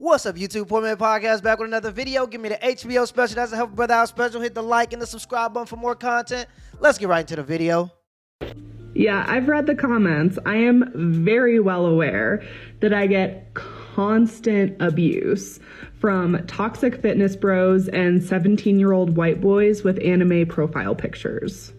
What's up, YouTube? Poor Man Podcast back with another video. Give me the HBO special. That's a Help a Brother Out special. Hit the like and the subscribe button for more content. Let's get right into the video. Yeah, I've read the comments. I am very well aware that I get constant abuse from toxic fitness bros and 17-year-old white boys with anime profile pictures.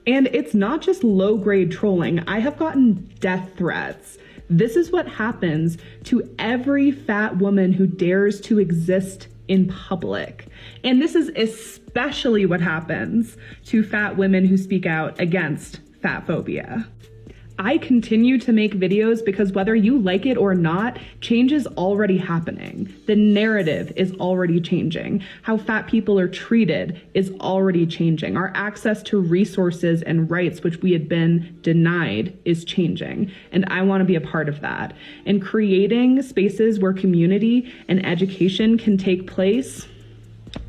And it's not just low-grade trolling. I have gotten death threats. This is what happens to every fat woman who dares to exist in public. And this is especially what happens to fat women who speak out against fat phobia. I continue to make videos because whether you like it or not, change is already happening. The narrative is already changing. How fat people are treated is already changing. Our access to resources and rights, which we had been denied, is changing. And I want to be a part of that. And creating spaces where community and education can take place,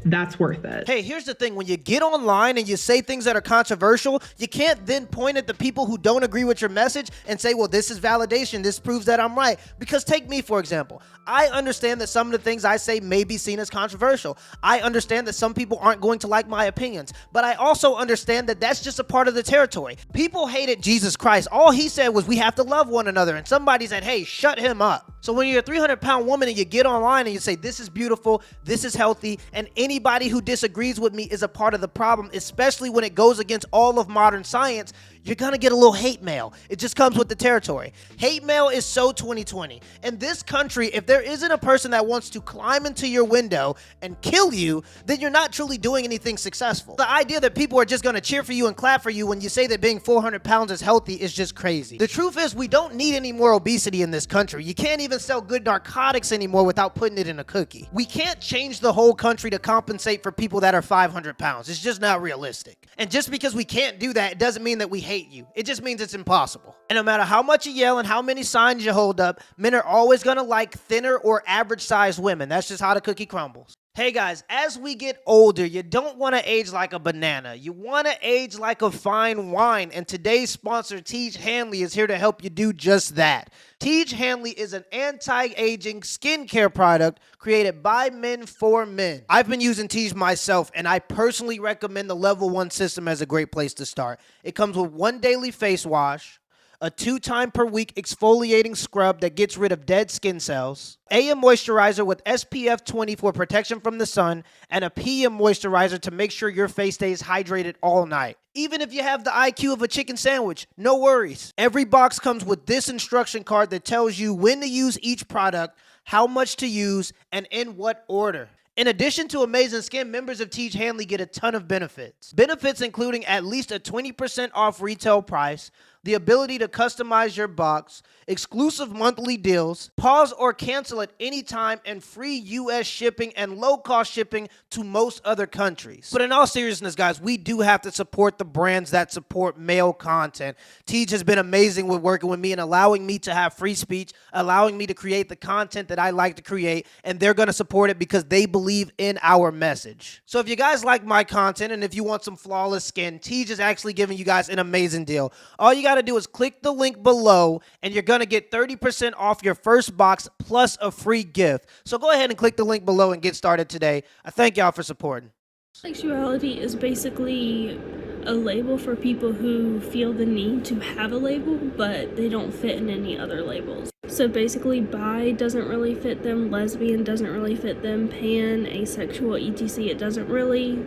that's worth it. Hey, here's the thing. When you get online and you say things that are controversial, you can't then point at the people who don't agree with your message and say, well, this is validation. This proves that I'm right. Because take me, for example. I understand that some of the things I say may be seen as controversial. I understand that some people aren't going to like my opinions. But I also understand that that's just a part of the territory. People hated Jesus Christ. All he said was we have to love one another. And somebody said, hey, shut him up. So when you're a 300-pound woman and you get online and you say, this is beautiful, this is healthy, and anybody who disagrees with me is a part of the problem, especially when it goes against all of modern science, you're gonna get a little hate mail. It just comes with the territory. Hate mail is so 2020. In this country, if there isn't a person that wants to climb into your window and kill you, then you're not truly doing anything successful. The idea that people are just gonna cheer for you and clap for you when you say that being 400 pounds is healthy is just crazy. The truth is, we don't need any more obesity in this country. You can't even sell good narcotics anymore without putting it in a cookie. We can't change the whole country to compensate for people that are 500 pounds. It's just not realistic. And just because we can't do that, it doesn't mean that we hate you. It just means it's impossible. And no matter how much you yell and how many signs you hold up, men are always gonna like thinner or average sized women. That's just how the cookie crumbles. Hey guys, as we get older, you don't want to age like a banana. You want to age like a fine wine. And today's sponsor, Tiege Hanley, is here to help you do just that. Tiege Hanley is an anti-aging skincare product created by men for men. I've been using Tiege myself, and I personally recommend the Level 1 system as a great place to start. It comes with 1 daily face wash, a 2-time per week exfoliating scrub that gets rid of dead skin cells, AM moisturizer with SPF 20 for protection from the sun, and a PM moisturizer to make sure your face stays hydrated all night. Even if you have the IQ of a chicken sandwich, no worries. Every box comes with this instruction card that tells you when to use each product, how much to use, and in what order. In addition to amazing skin, members of Tiege Hanley get a ton of benefits. Benefits including at least a 20% off retail price, the ability to customize your box, exclusive monthly deals, pause or cancel at any time, and free US shipping and low-cost shipping to most other countries. But in all seriousness, guys, we do have to support the brands that support male content. Tiege has been amazing with working with me and allowing me to have free speech, allowing me to create the content that I like to create, and they're going to support it because they believe in our message. So if you guys like my content and if you want some flawless skin, Tiege is actually giving you guys an amazing deal. All you got to do is click the link below and you're going to get 30% off your first box plus a free gift. So go ahead and click the link below and get started today. I thank y'all for supporting. Sexuality is basically a label for people who feel the need to have a label, but they don't fit in any other labels. So basically, bi doesn't really fit them, lesbian doesn't really fit them, pan, asexual, etc. It doesn't really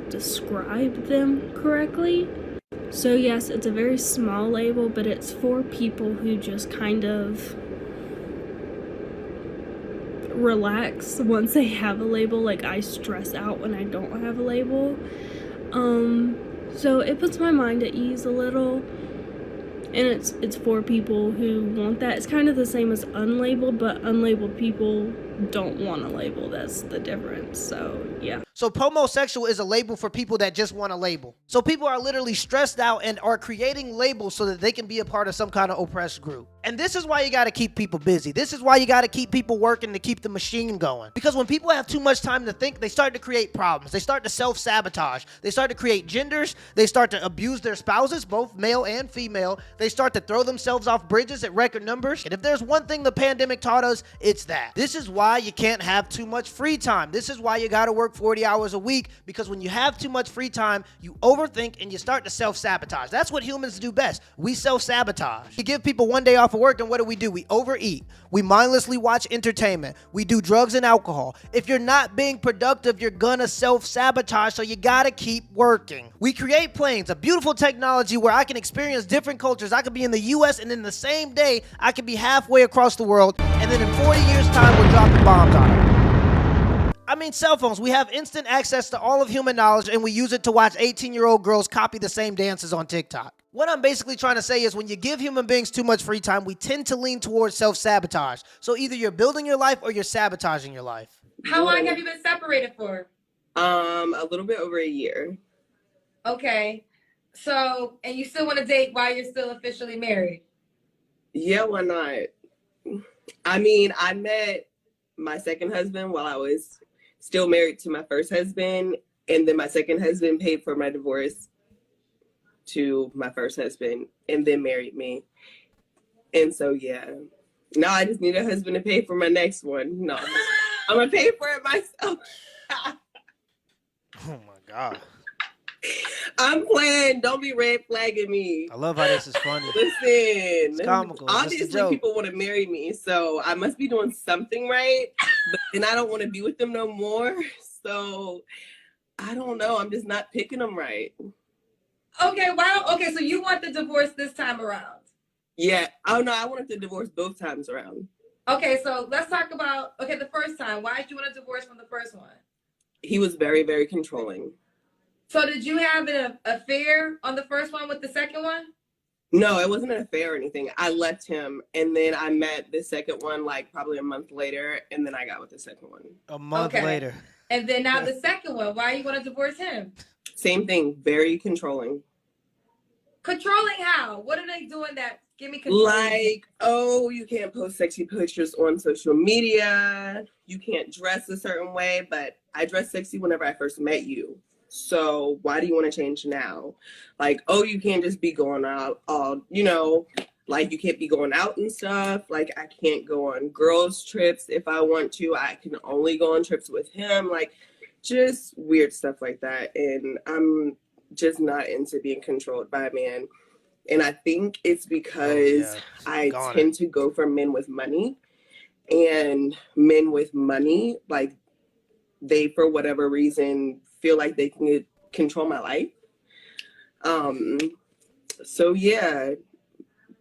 describe them correctly. So yes, it's a very small label, but it's for people who just kind of relax once they have a label. Like, I stress out when I don't have a label. So it puts my mind at ease a little, and it's for people who want that. It's kind of the same as unlabeled, but unlabeled people don't want a label. That's the difference. So yeah. So homosexual is a label for people that just want a label. So people are literally stressed out and are creating labels so that they can be a part of some kind of oppressed group. And this is why you got to keep people busy. This is why you got to keep people working to keep the machine going. Because when people have too much time to think, they start to create problems. They start to self-sabotage. They start to create genders. They start to abuse their spouses, both male and female. They start to throw themselves off bridges at record numbers. And if there's one thing the pandemic taught us, it's that. This is why you can't have too much free time. This is why you got to work 40 hours a week, because when you have too much free time, you overthink and you start to self-sabotage. That's what humans do best. We self-sabotage. You give people one day off of work, and what do? We overeat. We mindlessly watch entertainment. We do drugs and alcohol. If you're not being productive, you're gonna self-sabotage, so you gotta keep working. We create planes, a beautiful technology where I can experience different cultures. I could be in the US, and in the same day, I could be halfway across the world, and then in 40 years' time, we're dropping bombs on it. I mean, cell phones. We have instant access to all of human knowledge, and we use it to watch 18-year-old girls copy the same dances on TikTok. What I'm basically trying to say is when you give human beings too much free time, we tend to lean towards self-sabotage. So either you're building your life or you're sabotaging your life. How long have you been separated for? A little bit over a year. Okay. So, and you still want to date while you're still officially married? Yeah, why not? I mean, I met my second husband while I was still married to my first husband, and then my second husband paid for my divorce to my first husband and then married me. And so, yeah. Now I just need a husband to pay for my next one. No, I'm going to pay for it myself. Oh, my God. I'm playing. Don't be red flagging me. I love how this is funny. Listen. It's comical. Obviously, people want to marry me, so I must be doing something right. But then I don't want to be with them no more. So I don't know. I'm just not picking them right. Okay, wow. Okay, so you want the divorce this time around? Yeah. Oh, no, I wanted the divorce both times around. Okay, so let's talk about, the first time. Why did you want a divorce from the first one? He was very, very controlling. So did you have an affair on the first one with the second one? No, it wasn't an affair or anything. I left him, and then I met the second one like probably a month later, and then I got with the second one. A month later. And then now the second one, why you want to divorce him? Same thing, very controlling. Controlling how? What are they doing that? Give me control. Like, oh, you can't post sexy pictures on social media. You can't dress a certain way, but I dressed sexy whenever I first met you. So why do you want to change now? Like, oh, you can't just be going out all, like you can't be going out and stuff. Like I can't go on girls' trips if I want to. I can only go on trips with him. Like just weird stuff like that. And I'm just not into being controlled by a man. And I think it's because I tend to go for men with money, and men with money, like they, for whatever reason, feel like they can control my life. So yeah,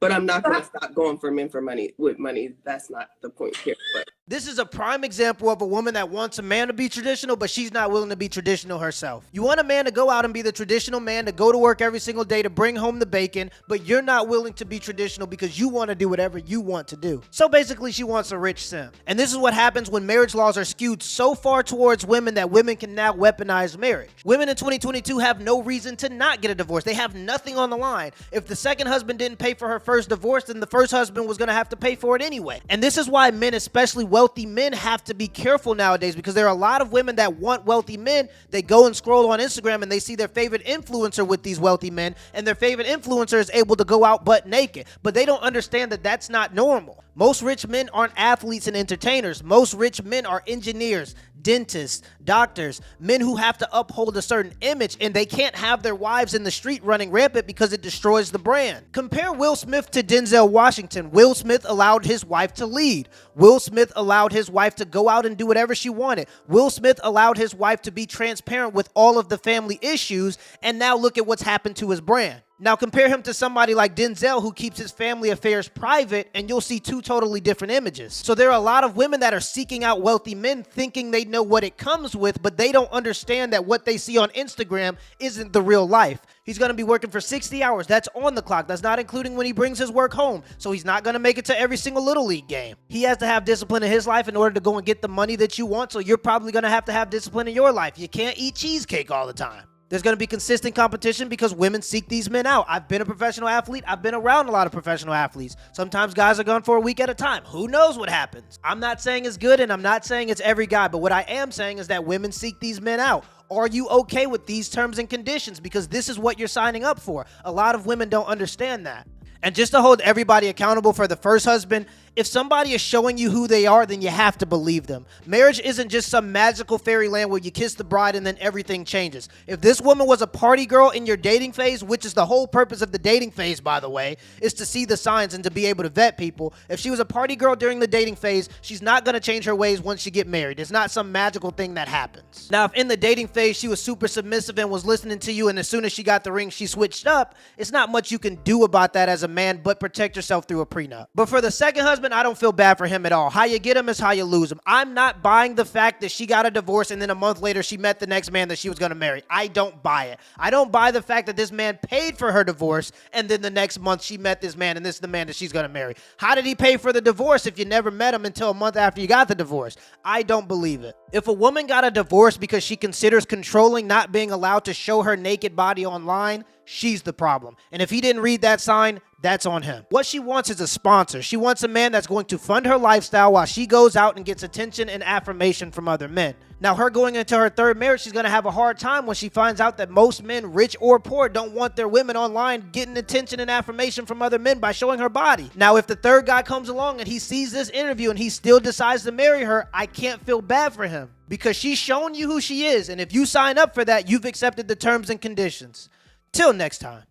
but I'm not going to stop going for men with money. That's not the point here. But This is a prime example of a woman that wants a man to be traditional, but she's not willing to be traditional herself. You want a man to go out and be the traditional man, to go to work every single day, to bring home the bacon, but you're not willing to be traditional because you want to do whatever you want to do. So basically, she wants a rich simp. And this is what happens when marriage laws are skewed so far towards women that women can now weaponize marriage. Women in 2022 have no reason to not get a divorce. They have nothing on the line. If the second husband didn't pay for her first divorce, then the first husband was going to have to pay for it anyway. And this is why men, especially wealthy men, have to be careful nowadays, because there are a lot of women that want wealthy men. They go and scroll on Instagram and they see their favorite influencer with these wealthy men, and their favorite influencer is able to go out butt naked, but they don't understand that that's not normal. Most rich men aren't athletes and entertainers. Most rich men are engineers, dentists, doctors, men who have to uphold a certain image, and they can't have their wives in the street running rampant because it destroys the brand. Compare Will Smith to Denzel Washington. Will Smith allowed his wife to lead. Will Smith allowed his wife to go out and do whatever she wanted. Will Smith allowed his wife to be transparent with all of the family issues, and now look at what's happened to his brand. Now compare him to somebody like Denzel who keeps his family affairs private, and you'll see two totally different images. So there are a lot of women that are seeking out wealthy men thinking they know what it comes with, but they don't understand that what they see on Instagram isn't the real life. He's going to be working for 60 hours. That's on the clock. That's not including when he brings his work home. So he's not going to make it to every single Little League game. He has to have discipline in his life in order to go and get the money that you want. So you're probably going to have discipline in your life. You can't eat cheesecake all the time. There's going to be consistent competition because women seek these men out. I've been a professional athlete. I've been around a lot of professional athletes. Sometimes guys are gone for a week at a time. Who knows what happens? I'm not saying it's good, and I'm not saying it's every guy, but what I am saying is that women seek these men out. Are you okay with these terms and conditions? Because this is what you're signing up for. A lot of women don't understand that. And just to hold everybody accountable for the first husband, if somebody is showing you who they are, then you have to believe them. Marriage isn't just some magical fairyland where you kiss the bride and then everything changes. If this woman was a party girl in your dating phase, which is the whole purpose of the dating phase, by the way, is to see the signs and to be able to vet people. If she was a party girl during the dating phase, she's not going to change her ways once you get married. It's not some magical thing that happens. Now, if in the dating phase she was super submissive and was listening to you, and as soon as she got the ring, she switched up, it's not much you can do about that as a man, but protect yourself through a prenup. But for the second husband, I don't feel bad for him at all. How you get him is how you lose him. I'm not buying the fact that she got a divorce and then a month later she met the next man that she was going to marry. I don't buy it. I don't buy the fact that this man paid for her divorce and then the next month she met this man and this is the man that she's going to marry. How did he pay for the divorce if you never met him until a month after you got the divorce? I don't believe it. If a woman got a divorce because she considers controlling not being allowed to show her naked body online, she's the problem. And if he didn't read that sign, that's on him. What she wants is a sponsor. She wants a man that's going to fund her lifestyle while she goes out and gets attention and affirmation from other men. Now, her going into her third marriage, she's going to have a hard time when she finds out that most men, rich or poor, don't want their women online getting attention and affirmation from other men by showing her body. Now, if the third guy comes along and he sees this interview and he still decides to marry her, I can't feel bad for him because she's shown you who she is. And if you sign up for that, you've accepted the terms and conditions. Till next time.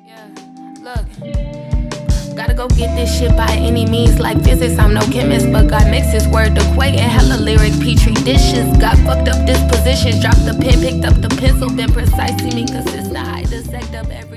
Yeah, look, gotta go get this shit by any means. Like physics, I'm no chemist, but God mixes word equating hella lyric petri dishes. Got fucked up dispositions, dropped the pen, picked up the pencil, been precise, seeming consistent. I dissect up every